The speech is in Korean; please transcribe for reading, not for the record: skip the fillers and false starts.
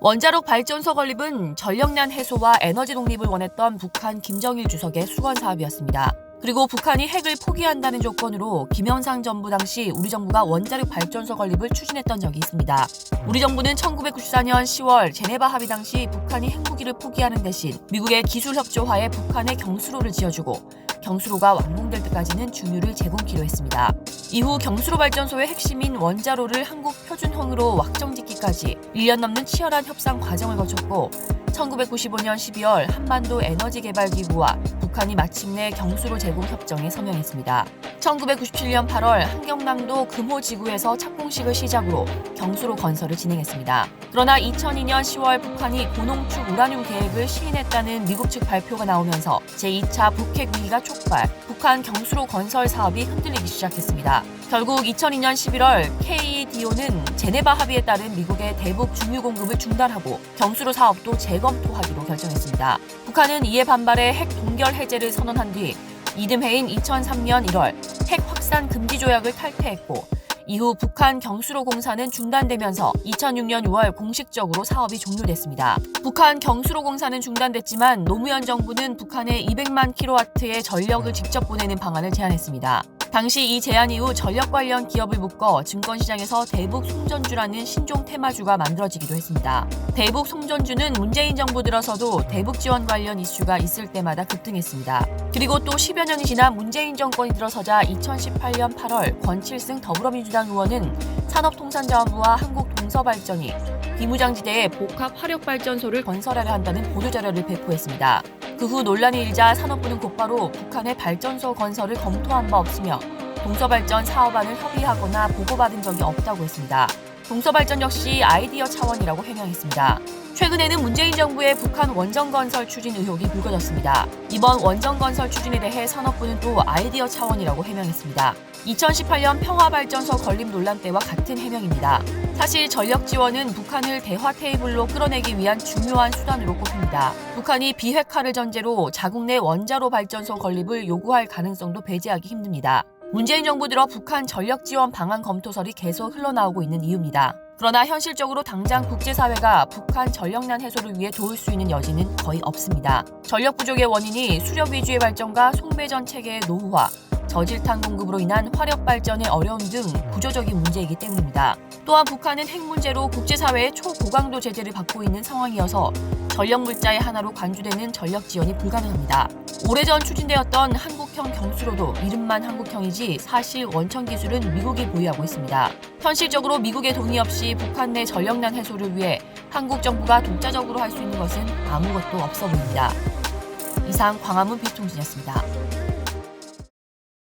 원자력 발전소 건립은 전력난 해소와 에너지 독립을 원했던 북한 김정일 주석의 수건 사업이었습니다. 그리고 북한이 핵을 포기한다는 조건으로 김영삼 정부 당시 우리 정부가 원자력 발전소 건립을 추진했던 적이 있습니다. 우리 정부는 1994년 10월 제네바 합의 당시 북한이 핵무기를 포기하는 대신 미국의 기술협조하에 북한에 경수로를 지어주고 경수로가 완공될 때까지는 중유를 제공키로 했습니다. 이후 경수로 발전소의 핵심인 원자로를 한국 표준형으로 확정짓기까지 1년 넘는 치열한 협상 과정을 거쳤고 1995년 12월 한반도 에너지개발기구와 북한이 마침내 경수로 제공 협정에 서명했습니다. 1997년 8월 한경남도 금호지구에서 착공식을 시작으로 경수로 건설을 진행했습니다. 그러나 2002년 10월 북한이 고농축 우라늄 계획을 시인했다는 미국 측 발표가 나오면서 제2차 북핵 위기가 촉발, 북한 경수로 건설 사업이 흔들리기 시작했습니다. 결국 2002년 11월 KEDO는 제네바 합의에 따른 미국의 대북 중유 공급을 중단하고 경수로 사업도 재검토하기로 결정했습니다. 북한은 이에 반발해 핵 동결 해제를 선언한 뒤 이듬해인 2003년 1월 핵 확산 금지 조약을 탈퇴했고 이후 북한 경수로 공사는 중단되면서 2006년 6월 공식적으로 사업이 종료됐습니다. 북한 경수로 공사는 중단됐지만 노무현 정부는 북한에 200만 킬로와트의 전력을 직접 보내는 방안을 제안했습니다. 당시 이 제안 이후 전력 관련 기업을 묶어 증권시장에서 대북 송전주라는 신종 테마주가 만들어지기도 했습니다. 대북 송전주는 문재인 정부 들어서도 대북 지원 관련 이슈가 있을 때마다 급등했습니다. 그리고 또 10여 년이 지난 문재인 정권이 들어서자 2018년 8월 권칠승 더불어민주당 의원은 산업통상자원부와 한국동서발전이 비무장지대에 복합 화력발전소를 건설하려 한다는 보도자료를 배포했습니다. 그 후 논란이 일자 산업부는 곧바로 북한의 발전소 건설을 검토한 바 없으며 동서발전 사업안을 협의하거나 보고받은 적이 없다고 했습니다. 동서발전 역시 아이디어 차원이라고 해명했습니다. 최근에는 문재인 정부의 북한 원전 건설 추진 의혹이 불거졌습니다. 이번 원전 건설 추진에 대해 산업부는 또 아이디어 차원이라고 해명했습니다. 2018년 평화발전소 건립 논란 때와 같은 해명입니다. 사실 전력 지원은 북한을 대화 테이블로 끌어내기 위한 중요한 수단으로 꼽힙니다. 북한이 비핵화를 전제로 자국 내 원자로 발전소 건립을 요구할 가능성도 배제하기 힘듭니다. 문재인 정부 들어 북한 전력 지원 방안 검토설이 계속 흘러나오고 있는 이유입니다. 그러나 현실적으로 당장 국제사회가 북한 전력난 해소를 위해 도울 수 있는 여지는 거의 없습니다. 전력 부족의 원인이 수력 위주의 발전과 송배전 체계의 노후화, 저질탄 공급으로 인한 화력 발전의 어려움 등 구조적인 문제이기 때문입니다. 또한 북한은 핵 문제로 국제사회의 초고강도 제재를 받고 있는 상황이어서 전력 물자의 하나로 간주되는 전력 지원이 불가능합니다. 오래전 추진되었던 한국형 경수로도 이름만 한국형이지 사실 원천 기술은 미국이 보유하고 있습니다. 현실적으로 미국의 동의 없이 북한 내 전력난 해소를 위해 한국 정부가 독자적으로 할 수 있는 것은 아무것도 없어 보입니다. 이상 광화문 비통신이었습니다.